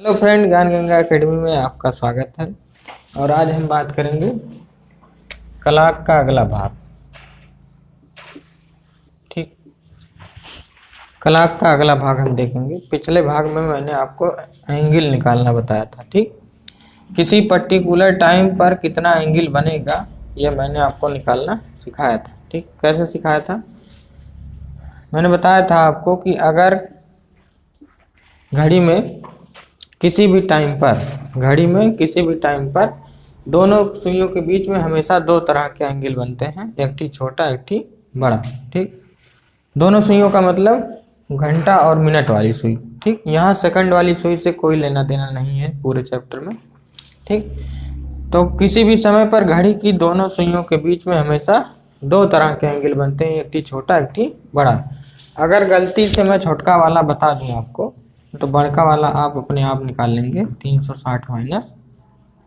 Hello friend, ज्ञान Ganga academy में आपका स्वागत है। और आज हम बात करेंगे कलाक का अगला भाग। ठीक, कलाक का अगला भाग हम देखेंगे। पिछले भाग में मैंने आपको एंगल निकालना बताया था। ठीक, किसी पर्टिकुलर टाइम पर कितना एंगल बनेगा यह मैंने आपको निकालना सिखाया था। ठीक, कैसे सिखाया था? मैंने बताया था आपको कि अगर घड़ी में किसी भी टाइम पर दोनों सुइयों के बीच में हमेशा दो तरह के एंगल बनते हैं, एक ठी छोटा एक ठी बड़ा। ठीक, दोनों सुइयों का मतलब घंटा और मिनट वाली सुई। ठीक, यहाँ सेकंड वाली सुई से कोई लेना देना नहीं है पूरे चैप्टर में। ठीक, तो किसी भी समय पर घड़ी की दोनों सुइयों के बीच में हमेशा दो तरह के एंगल बनते हैं, एक ठी छोटा एक ठी बड़ा। अगर गलती से मैं छोटका वाला बता दूं आपको तो बड़का वाला आप अपने आप निकाल लेंगे 360 माइनस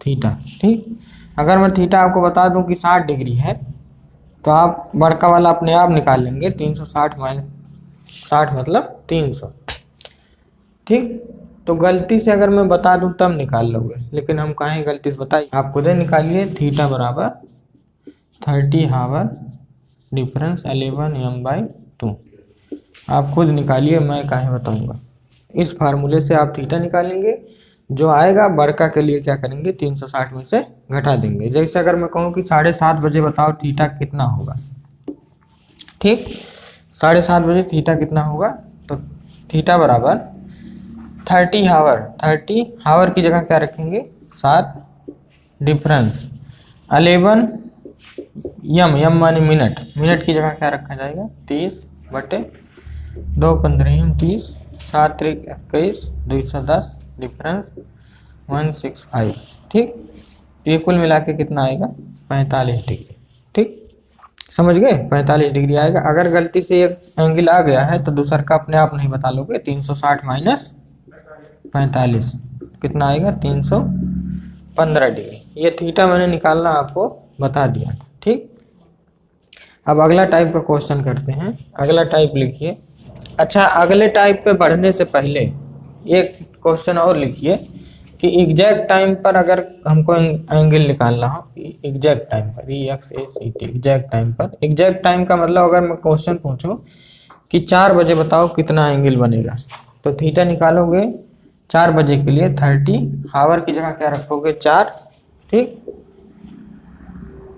थीटा। ठीक, अगर मैं थीटा आपको बता दूं कि 60 डिग्री है तो आप बड़का वाला अपने आप निकाल लेंगे 360 माइनस 60 मतलब 300। ठीक, तो गलती से अगर मैं बता दूं तब निकाल लोगे, लेकिन हम कहें गलती से बताइए, आप खुद ही निकालिए। थीटा बराबर 30 हावर डिफरेंस 11m/2। आप खुद निकालिए, मैं काहे बताऊंगा। इस फार्मूले से आप थीटा निकालेंगे, जो आएगा बड़का के लिए क्या करेंगे 360 में से घटा देंगे। जैसे अगर मैं कहूँ कि 7:30 बजे बताओ थीटा कितना होगा। ठीक, 7:30 बजे थीटा कितना होगा, तो थीटा बराबर 30 हावर की जगह क्या रखेंगे 7 डिफरेंस 11 यम माने मिनट की जगह क्या रखा जाएगा 30/2 15 30 7 3 21 210 डिफरेंस 165। ठीक, ये कुल मिला के कितना आएगा 45 डिग्री। ठीक, समझ गए, 45 डिग्री आएगा। अगर गलती से एक एंगल आ गया है तो दूसर का अपने आप नहीं बता लोगे। 360 माइनस 45 कितना आएगा 315 डिग्री। ये थीटा मैंने निकालना आपको बता दिया था। ठीक, अब अगला टाइप का क्वेश्चन करते हैं। अगला टाइप लिखिए। अच्छा, अगले टाइप पे बढ़ने से पहले एक क्वेश्चन और लिखिए कि एग्जैक्ट टाइम पर अगर हमको एंगल निकालना हो, एग्जैक्ट टाइम पर EXACT एग्जैक्ट टाइम का मतलब अगर मैं क्वेश्चन पूछूं कि 4 बजे बताओ कितना एंगल बनेगा, तो थीटा निकालोगे 4 बजे के लिए 30 हावर की जगह क्या रखोगे 4। ठीक,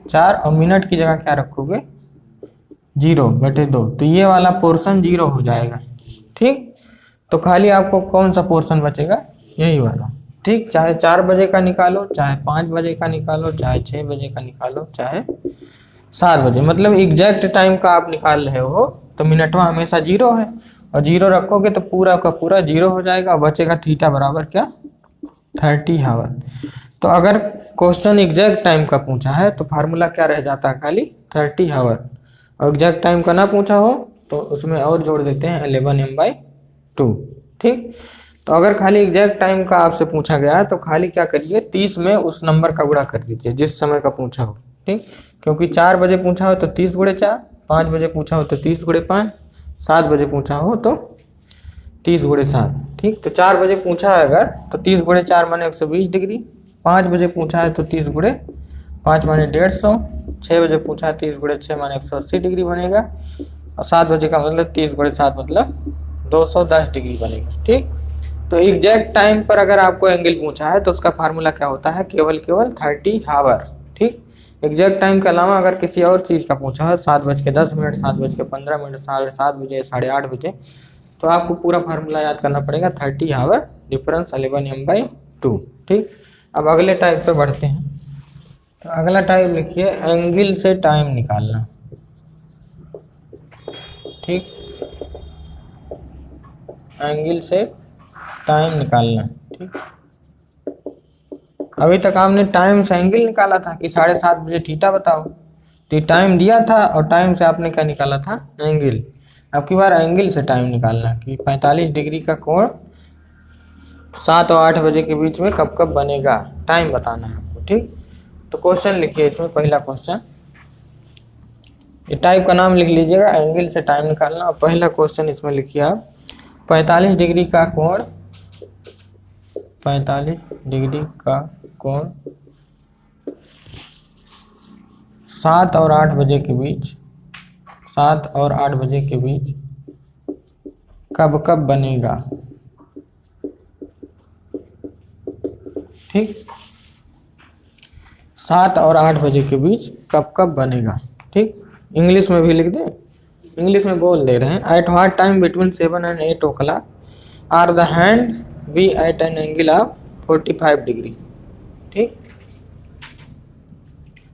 4 और मिनट की जगह क्या रखोगे 0/2, तो ये वाला पोर्शन 0 हो जाएगा। ठीक, तो खाली आपको कौन सा पोर्शन बचेगा, यही वाला। ठीक, चाहे 4 बजे का निकालो, चाहे 5 बजे का निकालो, चाहे 6 बजे का निकालो, चाहे 7 बजे, मतलब एग्जैक्ट टाइम का आप निकाल रहे हो तो मिनटवा हमेशा 0 है, और 0 रखोगे तो पूरा का पूरा 0 हो जाएगा। बचेगा थीटा बराबर क्या 30 हावर। तो अगर क्वेश्चन एग्जैक्ट टाइम का पूछा है तो फार्मूला क्या रह जाता है खाली 30 हावर, और एग्जैक्ट टाइम का ना पूछा हो तो उसमें और जोड़ देते हैं 11m/2। ठीक, तो अगर खाली एग्जैक्ट टाइम का आपसे पूछा गया है तो खाली क्या करिए 30 में उस नंबर का गुणा कर दीजिए जिस समय का पूछा हो। ठीक, क्योंकि 4 बजे पूछा हो तो 30 × 4, 5 बजे पूछा हो तो 30 × 5, 7 बजे पूछा हो तो 30 × 7। ठीक, तो 4 बजे पूछा है अगर तो 30 × 4 माने 120 डिग्री, 5 बजे पूछा है तो 30 × 5 माने 150, 6 बजे पूछा है 30 × 6 माने 180 डिग्री बनेगा, और 7 बजे का मतलब 30 × 7 मतलब 210 डिग्री बनेगा। ठीक, तो एग्जैक्ट टाइम पर अगर आपको एंगल पूछा है तो उसका फार्मूला क्या होता है केवल 30 हावर। ठीक, एग्जैक्ट टाइम के अलावा अगर किसी और चीज़ का पूछा है 7:10 मिनट, 7:15 मिनट, 7:30 बजे, 8:30 बजे, तो आपको पूरा फार्मूला याद करना पड़ेगा 30 हावर डिफरेंस 11m/2। ठीक, अब अगले टाइप पे बढ़ते हैं। तो अगला टाइप लिखिए एंगल से टाइम निकालना। ठीक, एंगल से टाइम निकालना। ठीक, अभी तक आपने टाइम से एंगल निकाला था कि 7:30 बजे थीटा बताओ, तो टाइम दिया था और टाइम से आपने क्या निकाला था एंगल। अब की बार एंगल से टाइम निकालना कि 45 डिग्री का कोण 7 और 8 बजे के बीच में कब कब बनेगा, टाइम बताना है आपको। ठीक, तो क्वेश्चन लिखिए इसमें पहला क्वेश्चन, ये टाइप का नाम लिख लीजिएगा एंगल से टाइम निकालना। और पहला क्वेश्चन इसमें लिखिए आप 45 डिग्री का कोण 45 डिग्री का कोण 7 और 8 बजे के बीच, 7 और 8 बजे के बीच कब कब बनेगा। ठीक, 7 और 8 बजे के बीच कब कब बनेगा। ठीक, इंग्लिश में भी लिख दें, इंग्लिश में बोल दे रहे हैं। At what time between 7 and 8 o'clock are the hand be at an angle of 45 degree. ठीक,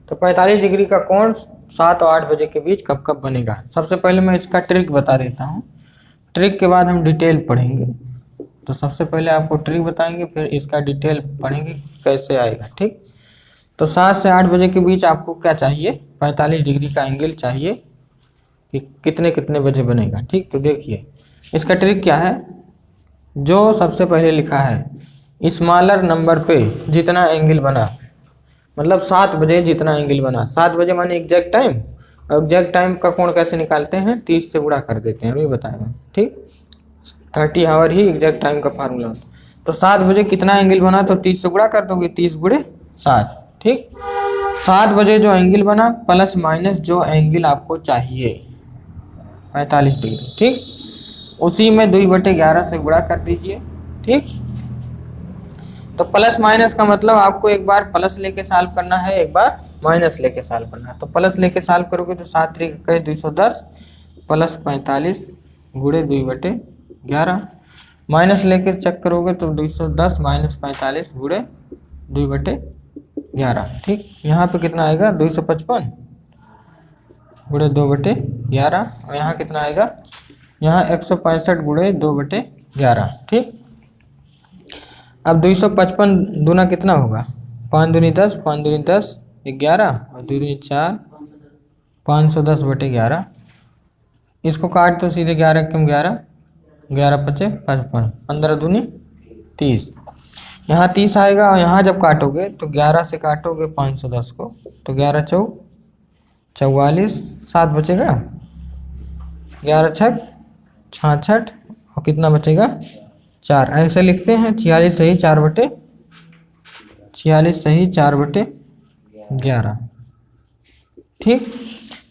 तो 45 डिग्री का कोण 7 और 8 बजे के बीच कब कब बनेगा। सबसे पहले मैं इसका ट्रिक बता देता हूँ, ट्रिक के बाद हम डिटेल पढ़ेंगे। तो सबसे पहले आपको ट्रिक बताएंगे, फिर इसका डिटेल पढ़ेंगे कैसे आएगा। ठीक, तो 7 से 8 बजे के बीच आपको क्या चाहिए, 45 डिग्री का एंगल चाहिए कि कितने कितने बजे बनेगा। ठीक, तो देखिए इसका ट्रिक क्या है। जो सबसे पहले लिखा है स्मॉलर नंबर पे जितना एंगल बना, मतलब 7 बजे जितना एंगल बना, 7 बजे माने एग्जैक्ट टाइम, और एग्जैक्ट टाइम का कोण कैसे निकालते हैं, 30 से गुणा कर देते हैं, अभी बताएगा। ठीक, 30 आवर ही एग्जैक्ट टाइम का फार्मूला होता है। तो 7 बजे कितना एंगल बना, तो 30 से गुणा कर दोगे, 30 गुणे 7। ठीक, 7 बजे जो एंगल बना प्लस माइनस जो एंगल आपको चाहिए 45 डिग्री। ठीक, उसी में 2/11 से गुणा कर दीजिए। ठीक, तो प्लस माइनस का मतलब आपको एक बार प्लस लेके सॉल्व करना है, एक बार माइनस लेके सॉल्व करना है। तो प्लस लेके सॉल्व करोगे तो 7 3 210 प्लस 45 गुणे 2/11, माइनस लेके चेक करोगे तो 210 माइनस 45 गुणे 2/11। ठीक, यहाँ पे कितना आएगा 255 गुणे 2/11, और यहाँ कितना आएगा, यहाँ 165 गुणे 2/11। ठीक, अब 255 दूना कितना होगा, 5 दूनी 10, 5 दूनी 10 11 और 2 दूनी 4, 510/11। इसको काट तो सीधे 11 कम 11, 11 पचे 55, 15 दूनी 30, यहाँ 30 आएगा। और यहाँ जब काटोगे तो 11 से काटोगे 510 को, तो 11 चौक 44, 7 बचेगा, 11 छक 66, और कितना बचेगा 4। ऐसे लिखते हैं 46 सही 4/11। ठीक,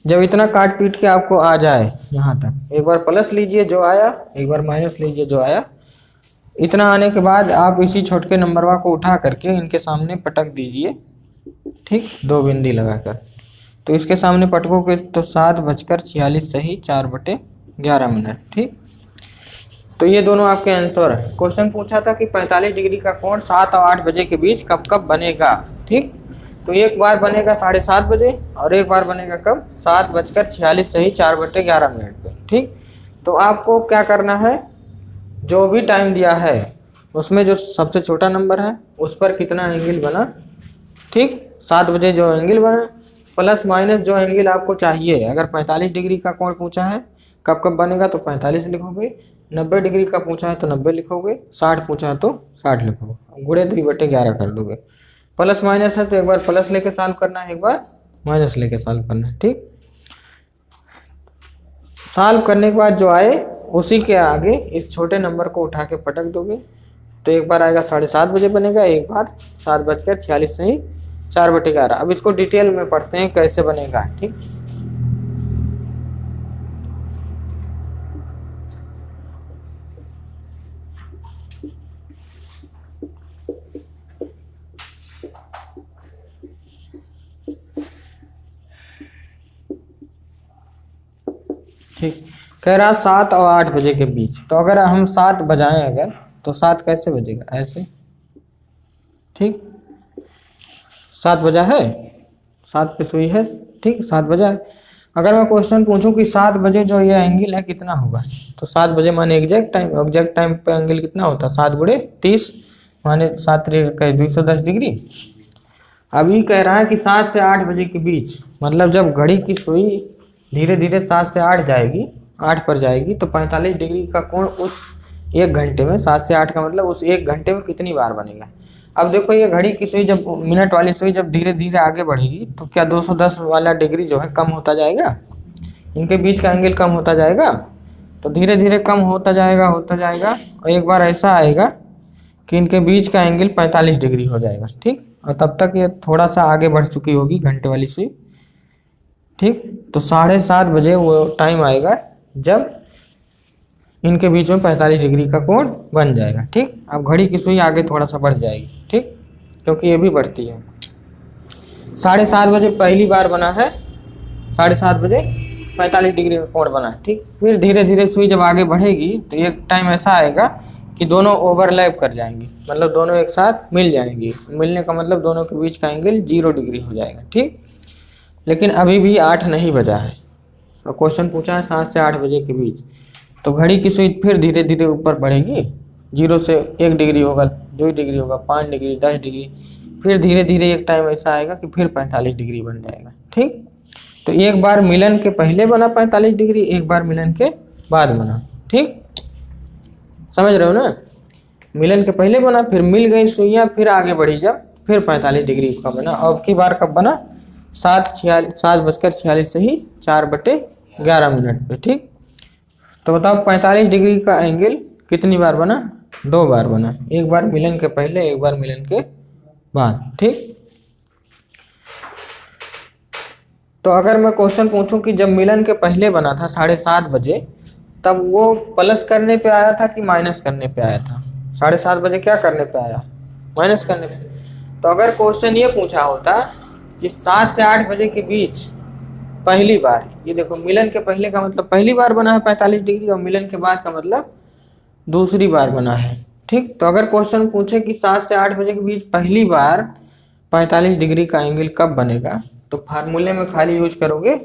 जब इतना काट पीट के आपको आ जाए यहाँ तक, एक बार प्लस लीजिए जो आया, एक बार माइनस लीजिए जो आया। इतना आने के बाद आप इसी छोटे नंबरवा को उठा करके इनके सामने पटक दीजिए। ठीक, 2 बिंदी लगाकर, तो इसके सामने पटकोगे तो 7:46 सही 4/11। ठीक, तो ये दोनों आपके आंसर है। क्वेश्चन पूछा था कि 45 डिग्री का कोण 7 और 8 बजे के बीच कब कब बनेगा। ठीक, तो एक बार बनेगा 7:30 बजे और एक बार बनेगा कब, 7:46 सही 4/11 पे। ठीक, तो आपको क्या करना है, जो भी टाइम दिया है उसमें जो सबसे छोटा नंबर है उस पर कितना एंगल बना। ठीक, 7 बजे जो एंगल बना प्लस माइनस जो एंगल आपको चाहिए। अगर 45 डिग्री का कोण पूछा है कब कब बनेगा तो 45 लिखोगे, 90 डिग्री का पूछा है तो 90 लिखोगे, 60 पूछा है तो 60 लिखोगे, गुणे 2/11 कर दोगे। प्लस माइनस है तो एक बार प्लस लेके सॉल्व करना है, एक बार माइनस लेके सॉल्व करना है। ठीक, सॉल्व करने के बाद जो आए उसी के आगे इस छोटे नंबर को उठा के पटक दोगे, तो एक बार आएगा 7:30 बजे बनेगा, एक बार 7:46 सही 4/11। अब इसको डिटेल में पढ़ते हैं कैसे बनेगा। ठीक, ठीक, कह रहा 7 और 8 बजे के बीच। तो अगर हम 7 बजाएं अगर, तो 7 कैसे बजेगा, ऐसे। ठीक, 7 बजा है, 7 पे सुई है। ठीक, 7 बजा है। अगर मैं क्वेश्चन पूछूं कि 7 बजे जो ये एंगल है कितना होगा, तो 7 बजे माने एग्जैक्ट टाइम, एग्जैक्ट टाइम पे एंगल कितना होता है 7 गुणे 30 माने 7 3 210 डिग्री। अभी कह रहा है कि 7 से 8 बजे के बीच, मतलब जब घड़ी की सुई धीरे धीरे 7 से 8 जाएगी, 8 पर जाएगी, तो 45 डिग्री का कोण उस 1 घंटे में, 7 से 8 का मतलब उस 1 घंटे में कितनी बार बनेगा। अब देखो ये घड़ी की सुई जब मिनट वाली सुई जब धीरे धीरे आगे बढ़ेगी तो क्या 210 वाला डिग्री जो है कम होता जाएगा, इनके बीच का एंगल कम होता जाएगा। तो धीरे धीरे कम होता जाएगा और एक बार ऐसा आएगा कि इनके बीच का एंगल 45 डिग्री हो जाएगा। ठीक, और तब तक ये थोड़ा सा आगे बढ़ चुकी होगी घंटे वाली सुई। ठीक, तो 7:30 बजे वो टाइम आएगा जब इनके बीच में 45 डिग्री का कोण बन जाएगा। ठीक, अब घड़ी की सुई आगे थोड़ा सा बढ़ जाएगी। ठीक, क्योंकि ये भी बढ़ती है। 7:30 बजे पहली बार बना है, 7:30 बजे 45 डिग्री का कोण बना है। ठीक, फिर धीरे धीरे सुई जब आगे बढ़ेगी तो एक टाइम ऐसा आएगा कि दोनों ओवरलैप कर जाएंगी, मतलब दोनों एक साथ मिल जाएंगी। मिलने का मतलब दोनों के बीच का एंगल 0 डिग्री हो जाएगा। ठीक, लेकिन अभी भी 8 नहीं बजा है और क्वेश्चन पूछा है 7 से 8 बजे के बीच। तो घड़ी की सुई फिर धीरे धीरे ऊपर बढ़ेगी, 0 से 1 डिग्री होगा, 2 डिग्री होगा, 5 डिग्री, 10 डिग्री, फिर धीरे धीरे एक टाइम ऐसा आएगा कि फिर 45 डिग्री बन जाएगा। ठीक, तो एक बार मिलन के पहले बना 45 डिग्री, एक बार मिलन के बाद बना। ठीक, समझ रहे हो ना? मिलन के पहले बना, फिर मिल गई सुइयाँ, फिर आगे बढ़ी जब, फिर 45 डिग्री का बना। अब की बार कब बना? 7:46 से ही 4/11 पे। ठीक, तो बताओ 45 डिग्री का एंगल कितनी बार बना? 2 बार बना, एक बार मिलन के पहले, एक बार मिलन के बाद। ठीक, तो अगर मैं क्वेश्चन पूछूं कि जब मिलन के पहले बना था 7:30 बजे, तब वो प्लस करने पे आया था कि माइनस करने पे आया था? 7:30 बजे क्या करने पे आया? माइनस करने पे। तो अगर क्वेश्चन ये पूछा होता कि 7 से 8 बजे के बीच पहली बार, ये देखो मिलन के पहले का मतलब पहली बार बना है 45 डिग्री, और मिलन के बाद का मतलब दूसरी बार बना है। ठीक, तो अगर क्वेश्चन पूछे कि 7 से 8 बजे के बीच पहली बार 45 डिग्री का एंगल कब बनेगा, तो फार्मूले में खाली यूज करोगे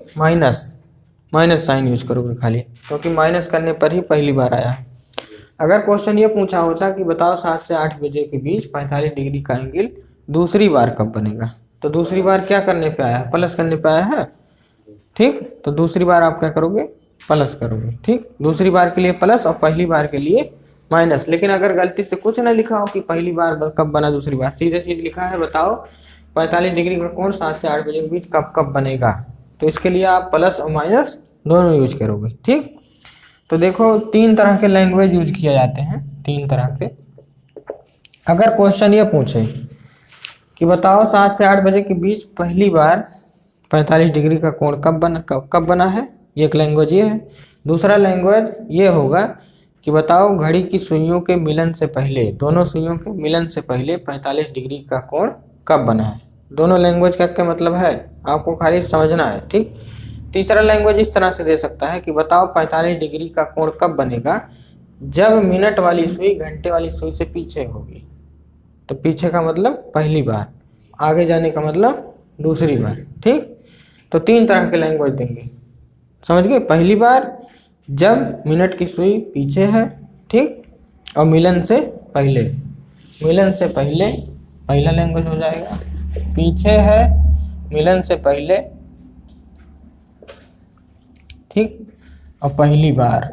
माइनस साइन यूज करोगे खाली, क्योंकि माइनस करने पर ही पहली बार आया है। अगर क्वेश्चन ये पूछा होता कि बताओ 7 से 8 बजे के बीच 45 डिग्री का एंगल दूसरी बार कब बनेगा, तो दूसरी बार क्या करने पे आया है? प्लस करने पे आया है। ठीक, तो दूसरी बार आप क्या करोगे? प्लस करोगे। ठीक, दूसरी बार के लिए प्लस और पहली बार के लिए माइनस। लेकिन अगर गलती से कुछ ना लिखा हो कि पहली बार कब बना, दूसरी बार, सीधे सीधे लिखा है बताओ 45 डिग्री का कोण 7 से 8 बजे के बीच कब कब बनेगा, तो इसके लिए आप प्लस और माइनस दोनों यूज करोगे। ठीक, तो देखो 3 तरह के लैंग्वेज यूज किए जाते हैं, 3 तरह के। अगर क्वेश्चन ये पूछे कि बताओ 7 से 8 बजे के बीच पहली बार 45 डिग्री का कोण कब बना है, एक लैंग्वेज ये है। दूसरा लैंग्वेज ये होगा कि बताओ घड़ी की सुइयों के मिलन से पहले, दोनों सुइयों के मिलन से पहले 45 डिग्री का कोण कब बना है। दोनों लैंग्वेज का क्या मतलब है आपको खाली समझना है। ठीक, तीसरा लैंग्वेज इस तरह से दे सकता है कि बताओ 45 डिग्री का कोण कब बनेगा, जब मिनट वाली सुई घंटे वाली सुई से पीछे होगी। तो पीछे का मतलब पहली बार, आगे जाने का मतलब दूसरी बार। ठीक, तो 3 तरह के लैंग्वेज देंगे, समझ गए? पहली बार जब मिनट की सुई पीछे है, ठीक, और मिलन से पहले, मिलन से पहले पहला लैंग्वेज हो जाएगा। पीछे है, मिलन से पहले, ठीक, और पहली बार।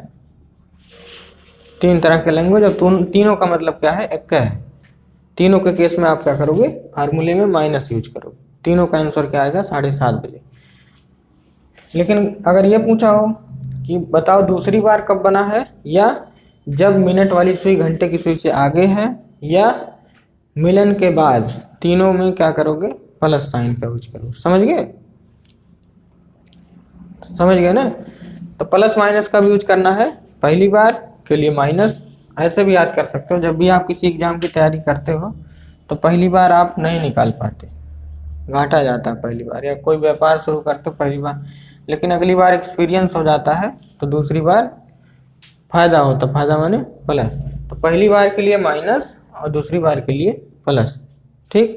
3 तरह के लैंग्वेज, और तीनों का मतलब क्या है? एक है। तीनों के केस में आप क्या करोगे? फार्मूले में माइनस यूज करोगे। तीनों का आंसर क्या आएगा? 7:30 बजे। लेकिन अगर ये पूछा हो कि बताओ दूसरी बार कब बना है, या जब मिनट वाली सुई घंटे की सुई से आगे है, या मिलन के बाद, तीनों में क्या करोगे? प्लस साइन का यूज करोगे। समझ गए? समझ गए ना? तो प्लस माइनस का भी यूज करना है। पहली बार के लिए माइनस, ऐसे भी याद कर सकते हो। जब भी आप किसी एग्जाम की तैयारी करते हो तो पहली बार आप नहीं निकाल पाते, घाटा जाता है पहली बार, या कोई व्यापार शुरू करते हो पहली बार, लेकिन अगली बार एक्सपीरियंस हो जाता है तो दूसरी बार फायदा होता। फायदा माने प्लस। तो पहली बार के लिए माइनस और दूसरी बार के लिए प्लस। ठीक,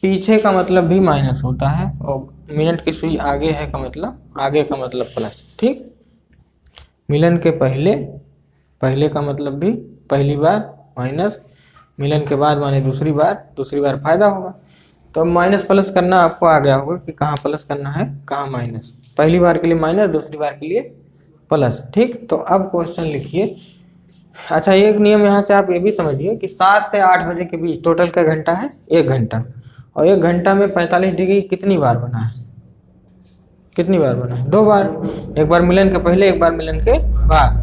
पीछे का मतलब भी माइनस होता है, और मिनट की सुई आगे है का मतलब, आगे का मतलब प्लस। ठीक, मिलन के पहले, पहले का मतलब भी पहली बार माइनस, मिलन के बाद माने दूसरी बार फायदा होगा। तो माइनस प्लस करना आपको आ गया होगा कि कहाँ प्लस करना है, कहाँ माइनस। पहली बार के लिए माइनस, दूसरी बार के लिए प्लस। ठीक, तो अब क्वेश्चन लिखिए। अच्छा, एक नियम यहाँ से आप ये भी समझिए कि 7 से 8 बजे के बीच टोटल का घंटा है 1 घंटा, और 1 घंटा में 45 डिग्री कितनी बार बना है? कितनी बार बना है? 2 बार। एक बार मिलन के पहले, एक बार मिलन के बाद।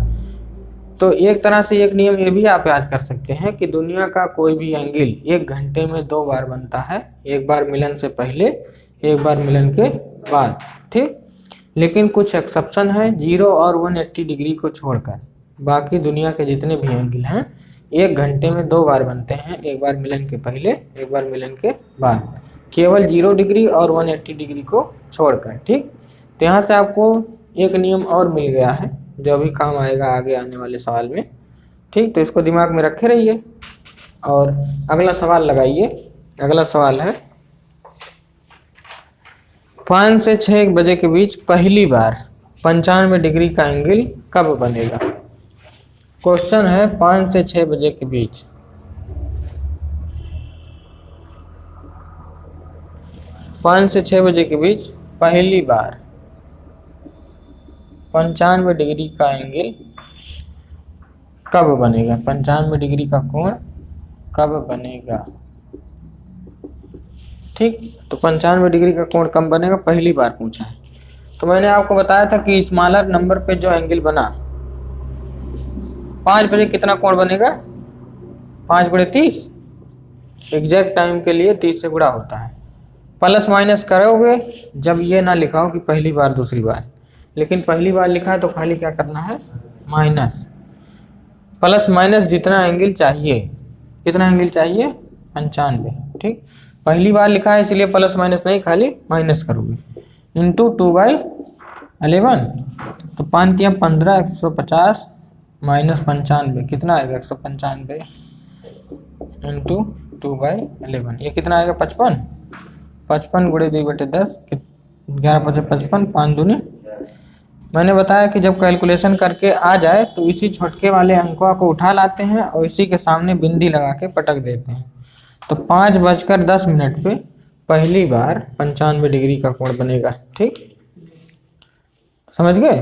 तो एक तरह से एक नियम ये भी आप याद कर सकते हैं कि दुनिया का कोई भी एंगल 1 घंटे में 2 बार बनता है, एक बार मिलन से पहले, एक बार मिलन के बाद, ठीक। लेकिन कुछ एक्सेप्शन है, 0 और 180 डिग्री को छोड़कर बाकी दुनिया के जितने भी एंगल हैं 1 घंटे में 2 बार बनते हैं, एक बार मिलन के पहले, एक बार मिलन के बाद, केवल 0 डिग्री और 180 डिग्री को छोड़कर, ठीक। तो यहाँ से आपको एक नियम और मिल गया है जो अभी काम आएगा आगे आने वाले सवाल में, ठीक। तो इसको दिमाग में रखे रहिए और अगला सवाल लगाइए। अगला सवाल है 5 से 6 बजे के बीच पहली बार 95 डिग्री का एंगल कब बनेगा। क्वेश्चन है 5 से 6 बजे के बीच, पाँच से 6 बजे के बीच पहली बार 95 डिग्री का एंगल कब बनेगा, 95 डिग्री का कोण कब बनेगा, ठीक। तो 95 डिग्री का कोण कब बनेगा पहली बार पूछा है। तो मैंने आपको बताया था कि स्मॉलर नंबर पे जो एंगल बना 5 बजे कितना कोण बनेगा, 5 बड़े 30, एग्जैक्ट टाइम के लिए 30 से गुणा होता है। प्लस माइनस करोगे जब ये ना लिखा हो कि पहली बार दूसरी बार, लेकिन पहली बार लिखा है तो खाली क्या करना है, माइनस। प्लस माइनस जितना एंगल चाहिए, कितना एंगल चाहिए, 95, ठीक। पहली बार लिखा है इसलिए प्लस माइनस नहीं, खाली माइनस करोगे, इंटू 2/11, तो 5 या 15, 150 माइनस 95 कितना आएगा, 195 इंटू 2/11, ये कितना आएगा, 55, 55 गुणे 2/10, 11 × 55, 5 दूनी। मैंने बताया कि जब कैलकुलेशन करके आ जाए तो इसी छोटके वाले अंकों को उठा लाते हैं और इसी के सामने बिंदी लगा के पटक देते हैं। तो 5:10 पे पहली बार 95 डिग्री का कोण बनेगा, ठीक। समझ गए।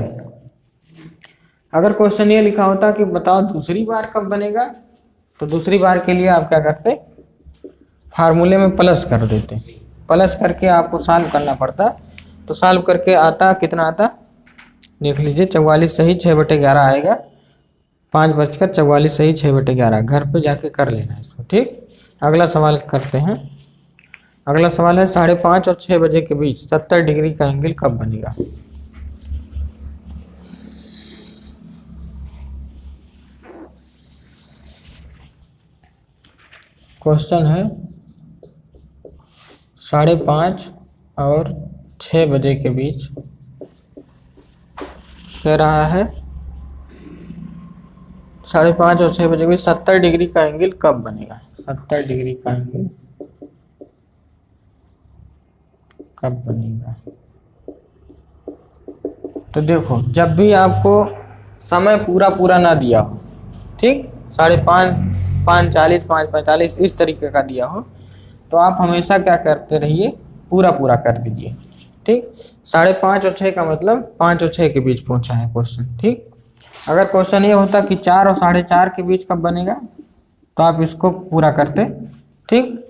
अगर क्वेश्चन ये लिखा होता कि बताओ दूसरी बार कब बनेगा, तो दूसरी बार के लिए आप क्या करते, फार्मूले में प्लस कर देते, प्लस करके आपको सॉल्व करना पड़ता। तो सॉल्व करके आता कितना आता, देख लीजिए, 44 सही 6/11 आएगा, 5:44 सही 6/11, घर पे जाके कर लेना इसको, ठीक। अगला सवाल करते हैं। अगला सवाल है 5:30 और 6 बजे के बीच 70 डिग्री का एंगल कब बनेगा। क्वेश्चन है 5:30 और 6 बजे के बीच कह रहा है 5:30 और 6 बजे के बीच 70 डिग्री का एंगल कब बनेगा, 70 डिग्री का एंगल कब बनेगा। तो देखो, जब भी आपको समय पूरा ना दिया हो, ठीक, 5:30, 5:40, 5:45 इस तरीके का दिया हो, तो आप हमेशा क्या करते रहिए, पूरा कर दीजिए, ठीक। 5:30 और 6 का मतलब 5 और 6 के बीच पूछा है क्वेश्चन, ठीक। अगर क्वेश्चन ये होता कि 4 और 4:30 के बीच कब बनेगा, तो आप इसको पूरा करते, ठीक,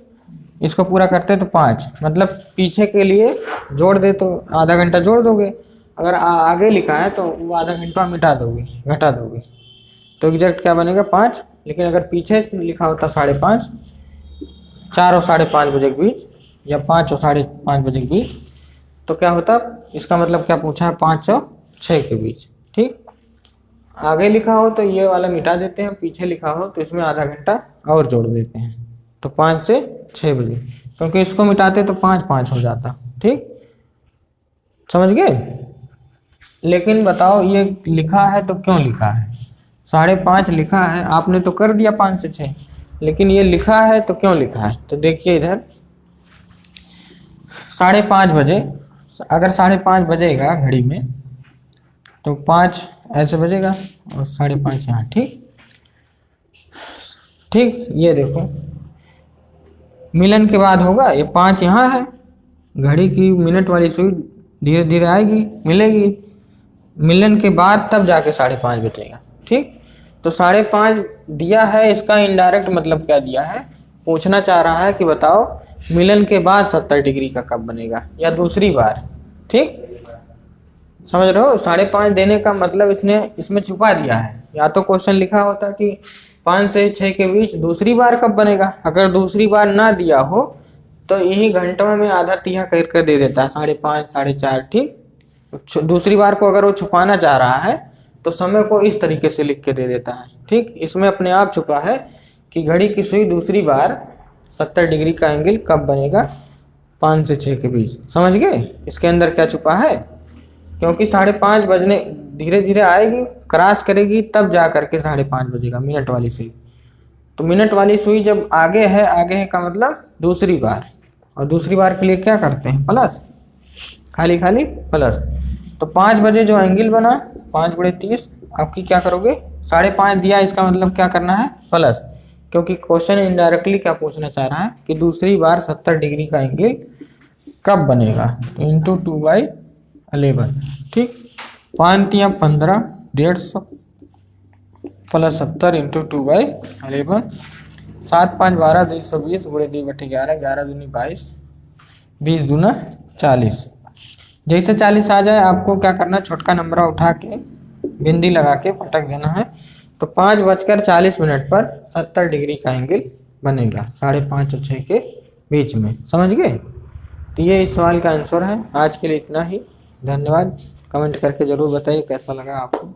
इसको पूरा करते तो 5, मतलब पीछे के लिए जोड़ दे तो आधा घंटा जोड़ दोगे, अगर आगे लिखा है तो वो आधा घंटा मिटा दोगे, घटा दोगे, तो एग्जैक्ट क्या बनेगा, 5। लेकिन अगर पीछे लिखा होता 5:30, 4 और 5:30 बजे के बीच या 5 और 5:30 बजे के बीच, तो क्या होता, इसका मतलब क्या पूछा है, 5 और 6 के बीच, ठीक। आगे लिखा हो तो ये वाला मिटा देते हैं, पीछे लिखा हो तो इसमें आधा घंटा और जोड़ देते हैं, तो 5 से 6 बजे, क्योंकि इसको मिटाते तो 5 हो जाता, ठीक। समझ गए। लेकिन बताओ ये लिखा है तो क्यों लिखा है, 5:30 लिखा है, आपने तो कर दिया 5 से 6, लेकिन ये लिखा है तो क्यों लिखा है। तो देखिए इधर 5:30 बजे, अगर 5:30 बजेगा घड़ी में तो 5 ऐसे बजेगा और 5:30 यहाँ, ठीक। ये देखो मिलन के बाद होगा, ये 5 यहाँ है, घड़ी की मिनट वाली सुई धीरे धीरे आएगी, मिलेगी, मिलन के बाद तब जाके 5:30 बजेगा, ठीक। तो 5:30 दिया है, इसका इनडायरेक्ट मतलब क्या दिया है, पूछना चाह रहा है कि बताओ मिलन के बाद 70 डिग्री का कब बनेगा या दूसरी बार, ठीक। समझ रहे हो, 5:30 देने का मतलब इसने इसमें छुपा दिया है या तो क्वेश्चन लिखा होता कि 5 से 6 के बीच दूसरी बार कब बनेगा। अगर दूसरी बार ना दिया हो तो यही घंटों में आधा तिहा कर दे देता है, 5:30 4:30। ठीक, दूसरी बार को अगर वो छुपाना चाह रहा है तो समय को इस तरीके से लिख के दे देता है। ठीक, इसमें अपने आप छुपा है कि घड़ी की सुई दूसरी बार 70 डिग्री का एंगल कब बनेगा, 5 से 6 के बीच। समझ गए इसके अंदर क्या छुपा है? क्योंकि 5:30 बजने धीरे धीरे आएगी, क्रॉस करेगी, तब जा करके 5:30 बजेगा मिनट वाली सुई। तो मिनट वाली सुई जब आगे है का मतलब दूसरी बार, और दूसरी बार के लिए क्या करते हैं, प्लस, खाली खाली प्लस। तो 5 बजे जो एंगल बना 5×30, आपकी क्या करोगे, 5:30 दिया, इसका मतलब क्या करना है, प्लस, क्योंकि क्वेश्चन इनडायरेक्टली क्या पूछना चाह रहा है कि दूसरी बार 70 डिग्री का एंगल कब बनेगा, तो इंटू 2/11। ठीक, 5×3 15, 150 प्लस 70 इंटू 2/11। 7×5 12, 220 × 2/11, 11 दूनी 22, 20 दूना 40। जैसे 40 आ जाए आपको क्या करना, छोटका नंबर उठा के बिंदी लगा के पटक देना है। तो 5:40 पर 70 डिग्री का एंगल बनेगा 5:30 और 6 के बीच में। समझ गए? तो ये इस सवाल का आंसर है। आज के लिए इतना ही, धन्यवाद। कमेंट करके ज़रूर बताइए कैसा लगा आपको।